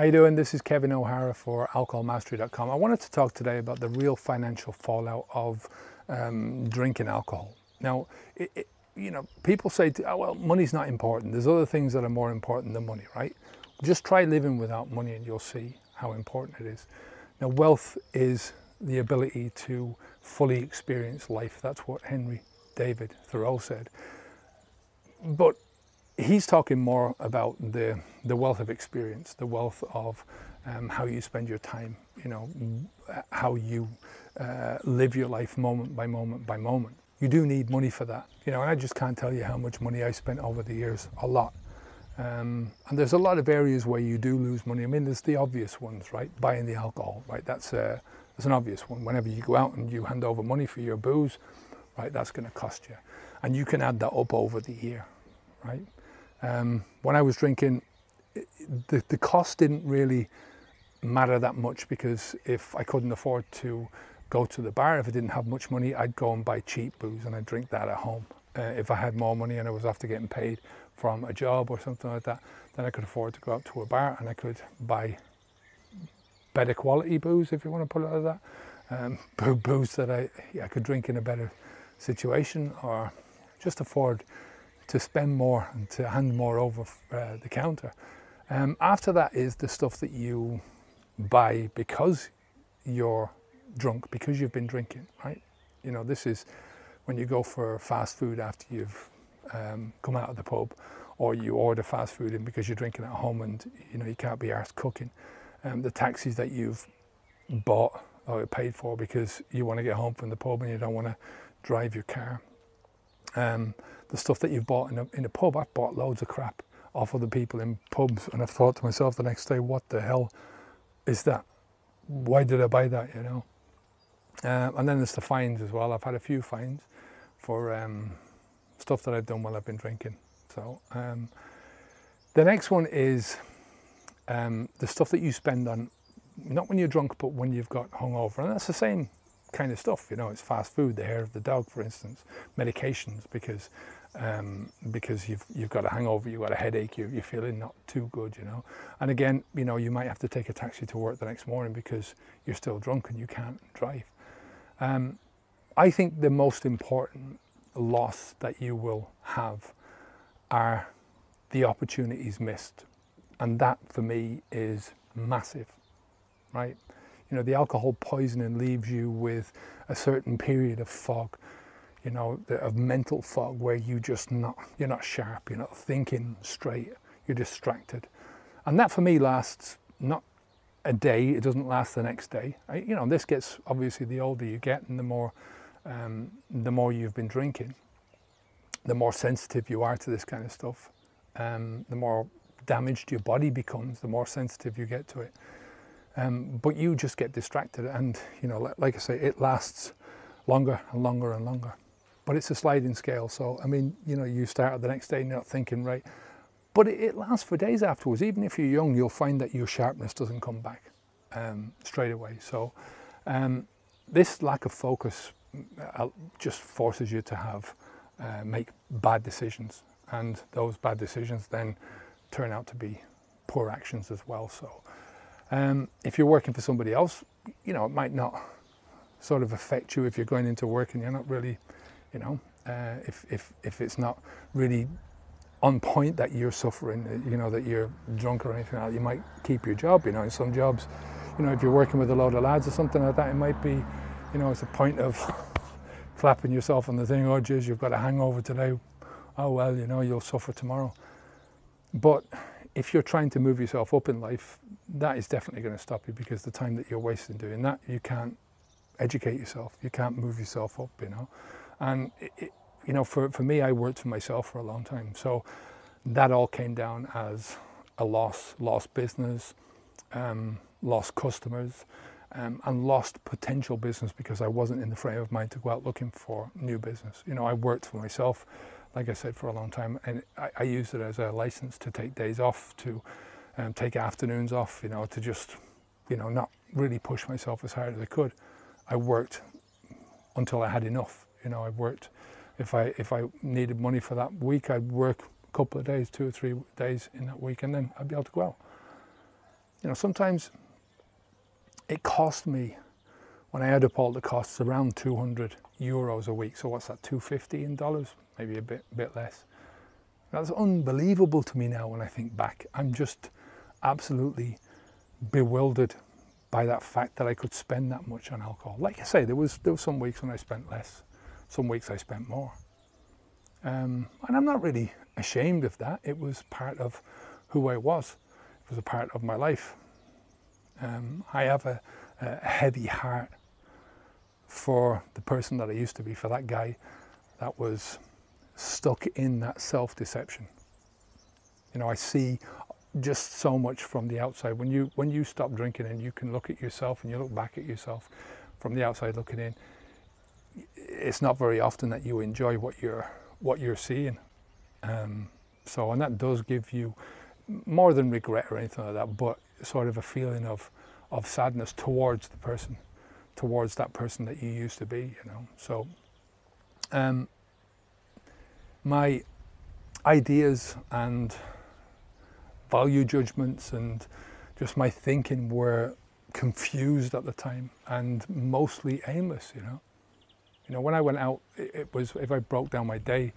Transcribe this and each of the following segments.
How you doing? This is Kevin O'Hara for alcoholmastery.com. I wanted to talk today about the real financial fallout of drinking alcohol. Now, people say, oh, well, money's not important. There's other things that are more important than money, right? Just try living without money and you'll see how important it is. Now, wealth is the ability to fully experience life. That's what Henry David Thoreau said. But he's talking more about the wealth of experience, the wealth of how you spend your time, how you live your life moment by moment by moment. You do need money for that, and I just can't tell you how much money I spent over the years, a lot. And there's a lot of areas where you do lose money. I mean, there's the obvious ones, right? Buying the alcohol, right? That's an obvious one. Whenever you go out and you hand over money for your booze, right, that's going to cost you. And you can add that up over the year, right? When I was drinking, the cost didn't really matter that much, because if I couldn't afford to go to the bar, if I didn't have much money, I'd go and buy cheap booze and I'd drink that at home. If I had more money and I was after getting paid from a job or something like that, then I could afford to go out to a bar and I could buy better quality booze, if you want to put it like that. Booze that I could drink in a better situation, or just afford to spend more and to hand more over the counter. After that is the stuff that you buy because you're drunk, because you've been drinking, right? This is when you go for fast food after you've come out of the pub, or you order fast food in because you're drinking at home and you can't be arsed cooking. The taxis that you've bought or paid for because you want to get home from the pub and you don't want to drive your car. The stuff that you've bought in a pub. I've bought loads of crap off other people in pubs, and I've thought to myself the next day, what the hell is that? Why did I buy that, And then there's the fines as well. I've had a few fines for stuff that I've done while I've been drinking. So the next one is the stuff that you spend on, not when you're drunk, but when you've got hungover. And that's the same kind of stuff, it's fast food, the hair of the dog, for instance, medications, because you've got a hangover, you've got a headache, you're feeling not too good, And again, you might have to take a taxi to work the next morning because you're still drunk and you can't drive. I think the most important loss that you will have are the opportunities missed. And that for me is massive, right? The alcohol poisoning leaves you with a certain period of fog, of mental fog, where you're not sharp, you're not thinking straight, you're distracted. And that for me lasts not a day, it doesn't last the next day. This gets, obviously, the older you get and the more you've been drinking, the more sensitive you are to this kind of stuff. The more damaged your body becomes, the more sensitive you get to it. But you just get distracted, and like I say, it lasts longer and longer and longer. But it's a sliding scale, so I mean, you start the next day and you're not thinking right, but it lasts for days afterwards. Even if you're young, you'll find that your sharpness doesn't come back straight away. So this lack of focus just forces you to make bad decisions, and those bad decisions then turn out to be poor actions as well. So if you're working for somebody else, it might not sort of affect you if you're going into work and you're not really, if it's not really on point that you're suffering, that you're drunk or anything like that, you might keep your job. In some jobs, if you're working with a load of lads or something like that, it might be, it's a point of clapping yourself on the thing, oh geez, you've got a hangover today. Oh well, you'll suffer tomorrow. But if you're trying to move yourself up in life, that is definitely going to stop you, because the time that you're wasting doing that, you can't educate yourself, you can't move yourself up, And for me, I worked for myself for a long time, so that all came down as a lost business, lost customers, and lost potential business, because I wasn't in the frame of mind to go out looking for new business. I worked for myself, like I said, for a long time, and I used it as a license to take days off, to take afternoons off, to just, not really push myself as hard as I could. I worked until I had enough. I worked, if I needed money for that week, I'd work a couple of days, 2 or 3 days in that week, and then I'd be able to go out. You know, sometimes it cost me, when I add up all the costs, around €200 a week. So what's that, $250 in dollars? Maybe a bit less. That's unbelievable to me now when I think back. I'm just absolutely bewildered by that fact that I could spend that much on alcohol. Like I say, there was some weeks when I spent less, some weeks I spent more. And I'm not really ashamed of that. It was part of who I was. It was a part of my life. I have a heavy heart for the person that I used to be, for that guy that was stuck in that self-deception. You know, I see just so much from the outside. When you stop drinking and you can look at yourself and you look back at yourself from the outside looking in, it's not very often that you enjoy what you're seeing. And that does give you more than regret or anything like that, but sort of a feeling of sadness towards the person, towards that person that you used to be, you know. So my ideas and value judgments and just my thinking were confused at the time and mostly aimless, you know. You know, when I went out, it was, if I broke down my day,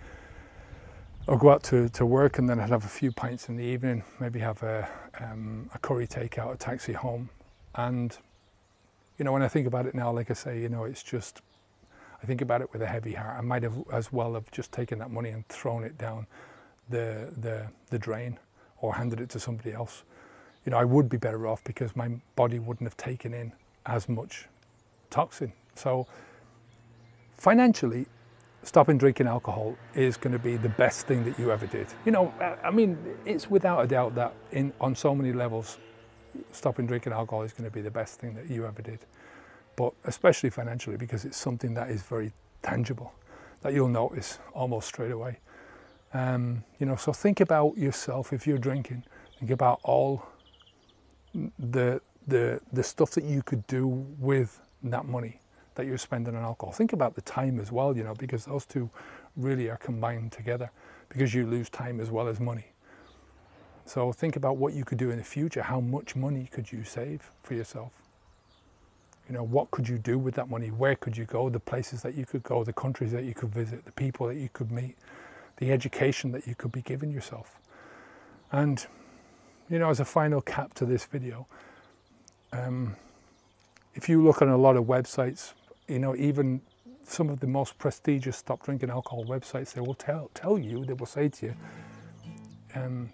I'd go out to work and then I'd have a few pints in the evening, maybe have a curry takeout, a taxi home. And, you know, when I think about it now, like I say, you know, it's just, I think about it with a heavy heart. I might have as well have just taken that money and thrown it down the drain or handed it to somebody else. You know, I would be better off because my body wouldn't have taken in as much toxin. So financially, stopping drinking alcohol is going to be the best thing that you ever did. You know, I mean, it's without a doubt that on so many levels, stopping drinking alcohol is going to be the best thing that you ever did. But especially financially, because it's something that is very tangible, that you'll notice almost straight away. You know, so think about yourself if you're drinking. Think about all the stuff that you could do with that money that you're spending on alcohol. Think about the time as well, you know, because those two really are combined together, because you lose time as well as money. So think about what you could do in the future. How much money could you save for yourself? You know, what could you do with that money? Where could you go? The places that you could go, the countries that you could visit, the people that you could meet, the education that you could be giving yourself. And, you know, as a final cap to this video, if you look on a lot of websites, you know, even some of the most prestigious stop drinking alcohol websites, they will tell you, they will say to you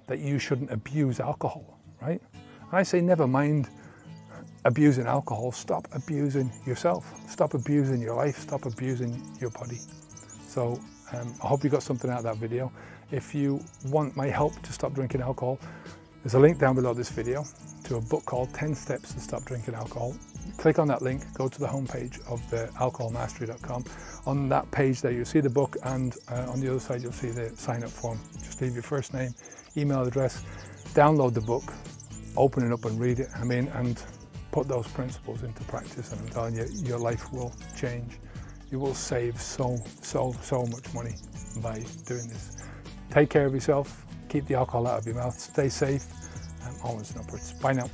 that you shouldn't abuse alcohol, right? And I say, never mind abusing alcohol, stop abusing yourself, stop abusing your life, stop abusing your body. So I hope you got something out of that video. If you want my help to stop drinking alcohol, there's a link down below this video to a book called 10 Steps to Stop Drinking Alcohol. Click on that link, go to the homepage of the alcoholmastery.com. On that page there, you'll see the book, and on the other side, you'll see the sign-up form. Just leave your first name, email address, download the book, open it up and read it, and put those principles into practice, and I'm telling you, your life will change. You will save so much money by doing this. Take care of yourself, keep the alcohol out of your mouth, stay safe, and onwards and upwards. Bye now.